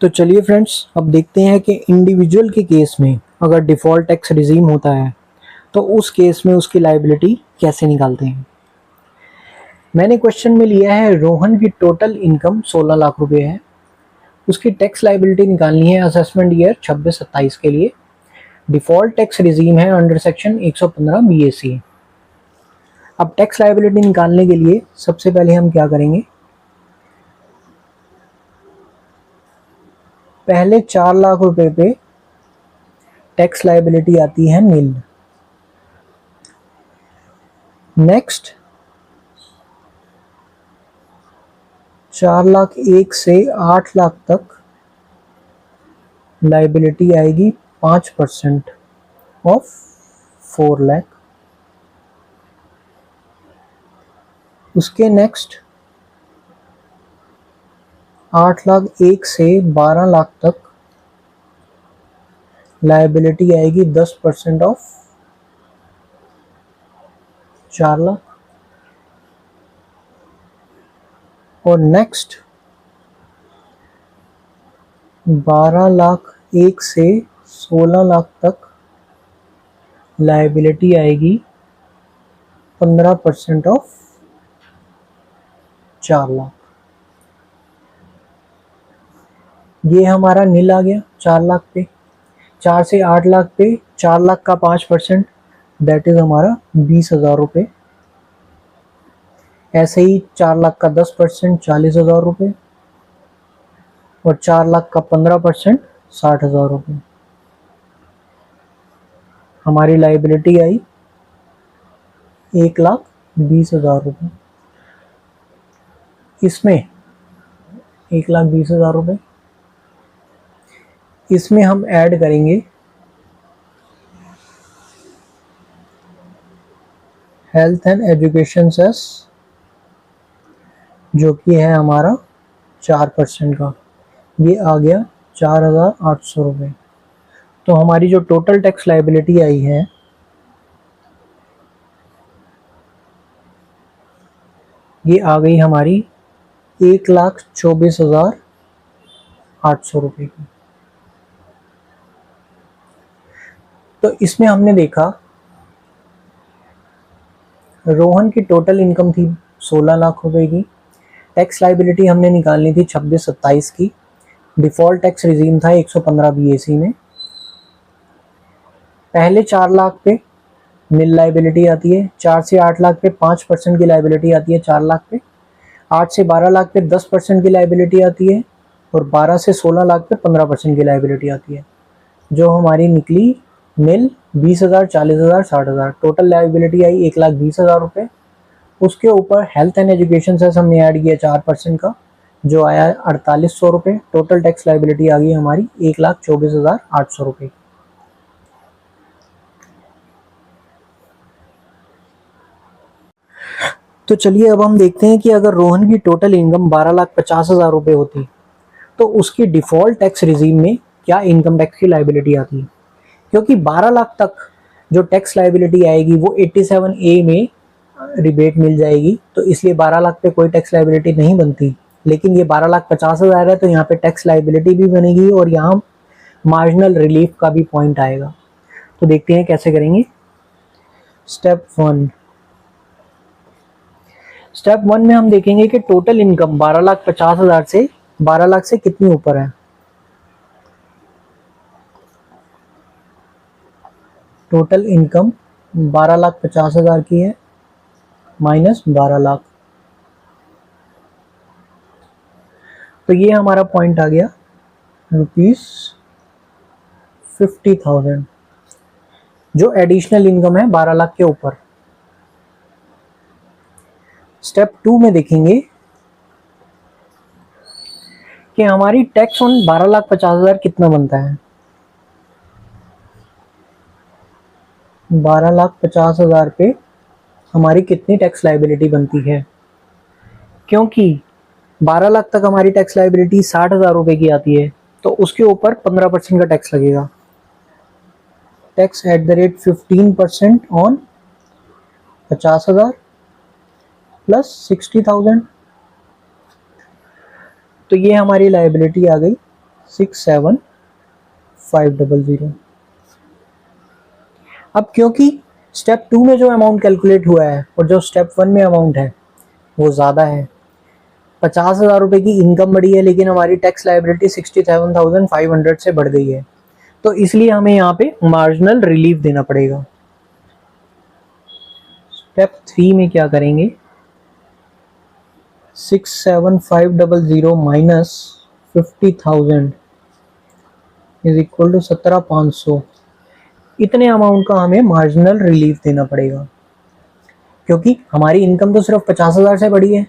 तो चलिए फ्रेंड्स, अब देखते हैं कि इंडिविजुअल के केस में अगर डिफ़ॉल्ट टैक्स रिजीम होता है तो उस केस में उसकी लायबिलिटी कैसे निकालते हैं। मैंने क्वेश्चन में लिया है रोहन की टोटल इनकम 16 लाख रुपए है। उसकी टैक्स लायबिलिटी निकालनी है असेसमेंट ईयर 26-27 के लिए। डिफ़ॉल्ट टैक्स रिजीम है अंडर सेक्शन 115 BAC। अब टैक्स लायबिलिटी निकालने के लिए सबसे पहले हम क्या करेंगे, पहले 4 लाख रुपए पे टैक्स लायबिलिटी आती है नील। नेक्स्ट 4 लाख 1 से 8 लाख तक लायबिलिटी आएगी 5% ऑफ 4 लाख। उसके नेक्स्ट 8 लाख 1 से 12 लाख तक लायबिलिटी आएगी 10% ऑफ 4 लाख। और नेक्स्ट 12 लाख 1 से 16 लाख तक लायबिलिटी आएगी 15% ऑफ 4 लाख। ये हमारा नील आ गया 4 लाख पे। 4 से 8 लाख पे 4 लाख का 5%, दैट इज हमारा 20,000 रुपये। ऐसे ही 4 लाख का 10% 40,000 रुपये और 4 लाख का 15% 60,000 रुपये। हमारी लायबिलिटी आई 1,20,000 रुपये। इसमें 1,20,000 रुपये, इसमें हम ऐड करेंगे हेल्थ एंड एजुकेशन सेस, जो कि है हमारा 4% का। ये आ गया 4,800 रुपये। तो हमारी जो टोटल टैक्स लायबिलिटी आई है ये आ गई हमारी 1,24,800 रुपये की। तो इसमें हमने देखा रोहन की टोटल इनकम थी 16 लाख रुपए की। टैक्स लायबिलिटी हमने निकालनी थी 26-27 की। डिफ़ॉल्ट टैक्स रिजीम था 115 BAC में। पहले 4 लाख पे नील लायबिलिटी आती है, 4 से 8 लाख पे 5% की लायबिलिटी आती है 4 लाख पे, 8 से 12 लाख पे 10% की लायबिलिटी आती है और 12 से 16 लाख पे 15% की लायबिलिटी आती है, जो हमारी निकली नील 20,000, 40,000, 60,000। टोटल लायबिलिटी आई 1,20,000 रुपये। उसके ऊपर हेल्थ एंड एजुकेशन सेस हमने ऐड किया 4% का, जो आया 4,800 रुपये। टोटल टैक्स लायबिलिटी आ गई हमारी 1,24,800 रुपये। तो चलिए अब हम देखते हैं कि अगर रोहन की टोटल इनकम 12,50,000 रुपये होती तो उसकी डिफ़ॉल्ट टैक्स रिजीम में क्या इनकम टैक्स की लायबिलिटी आती। क्योंकि 12 लाख तक जो टैक्स लायबिलिटी आएगी वो 87A में रिबेट मिल जाएगी, तो इसलिए 12 लाख पे कोई टैक्स लायबिलिटी नहीं बनती। लेकिन ये 12,50,000 है तो यहाँ पे टैक्स लायबिलिटी भी बनेगी और यहाँ मार्जिनल रिलीफ का भी पॉइंट आएगा। तो देखते हैं कैसे करेंगे। स्टेप 1 में हम देखेंगे कि टोटल इनकम 12,50,000 से 12 लाख से कितनी ऊपर है। टोटल इनकम 12,50,000 की है माइनस 12 लाख, तो ये हमारा पॉइंट आ गया ₹50,000, जो एडिशनल इनकम है 12 लाख के ऊपर। स्टेप 2 में देखेंगे कि हमारी टैक्स ऑन 12,50,000 कितना बनता है। 12,50,000 पे हमारी कितनी टैक्स लायबिलिटी बनती है। क्योंकि 12 लाख तक हमारी टैक्स लायबिलिटी 60,000 रुपये की आती है, तो उसके ऊपर 15% का टैक्स लगेगा। Tax at the rate 15% on 50,000 plus 60,000, तो ये हमारी लायबिलिटी आ गई 67,500। अब क्योंकि स्टेप 2 में जो अमाउंट कैलकुलेट हुआ है और जो स्टेप 1 में अमाउंट है वो ज़्यादा है, 50,000 रुपये की इनकम बढ़ी है लेकिन हमारी टैक्स लायबिलिटी 67,500 से बढ़ गई है, तो इसलिए हमें यहाँ पे मार्जिनल रिलीफ देना पड़ेगा। स्टेप 3 में क्या करेंगे, 67,500 माइनस 50,000 इज इक्वल टू 17,500। इतने अमाउंट का हमें मार्जिनल रिलीफ देना पड़ेगा, क्योंकि हमारी इनकम तो सिर्फ 50,000 से बढ़ी है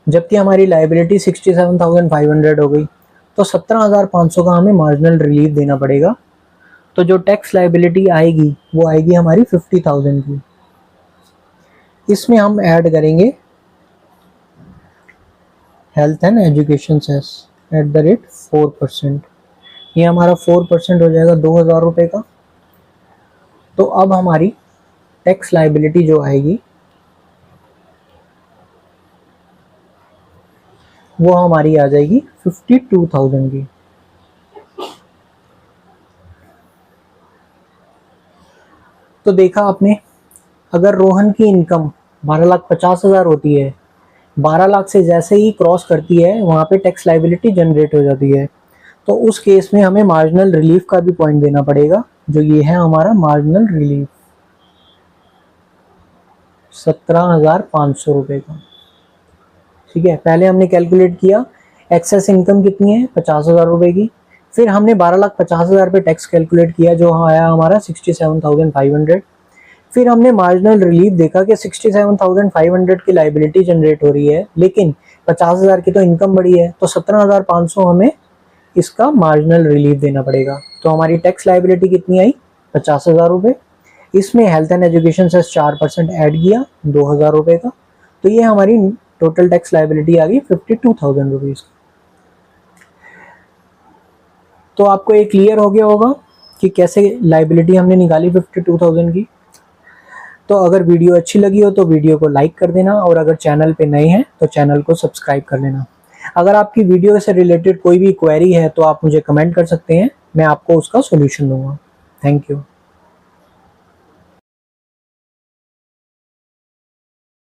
जबकि हमारी लायबिलिटी 67,500 हो गई, तो 17,500 का हमें मार्जिनल रिलीफ देना पड़ेगा। तो जो टैक्स लायबिलिटी आएगी वो आएगी हमारी 50,000 की। इसमें हम ऐड करेंगे हेल्थ एंड एजुकेशन सेस @ 4%। ये हमारा 4% हो जाएगा 2,000 रुपये का। तो अब हमारी टैक्स लायबिलिटी जो आएगी वो हमारी आ जाएगी 52,000 की। तो देखा आपने, अगर रोहन की इनकम 12,50,000 होती है, 12 लाख से जैसे ही क्रॉस करती है वहाँ पे टैक्स लायबिलिटी जनरेट हो जाती है, तो उस केस में हमें मार्जिनल रिलीफ का भी पॉइंट देना पड़ेगा, जो ये है हमारा मार्जिनल रिलीफ 17,500 रुपये का। ठीक है, पहले हमने कैलकुलेट किया एक्सेस इनकम कितनी है 50,000 रुपये की, फिर हमने 12,50,000 पे टैक्स कैलकुलेट किया जो आया हमारा 67,500। फिर हमने मार्जिनल रिलीफ देखा कि 67,500 की लायबिलिटी जनरेट हो रही है लेकिन 50,000 की तो इनकम बढ़ी है, तो 17,500 हमें इसका मार्जिनल रिलीफ देना पड़ेगा। तो हमारी टैक्स लायबिलिटी कितनी आई 50,000 रुपये। इसमें हेल्थ एंड एजुकेशन से 4% ऐड किया 2,000 रुपये का, तो ये हमारी टोटल टैक्स लायबिलिटी आ गई 52,000 रुपीज़। तो आपको ये क्लियर हो गया होगा कि कैसे लायबिलिटी हमने निकाली 52,000 की। तो अगर वीडियो अच्छी लगी हो तो वीडियो को लाइक कर देना, और अगर चैनल पे नए हैं तो चैनल को सब्सक्राइब कर लेना। अगर आपकी वीडियो से रिलेटेड कोई भी क्वेरी है तो आप मुझे कमेंट कर सकते हैं, मैं आपको उसका सॉल्यूशन दूंगा। Thank you.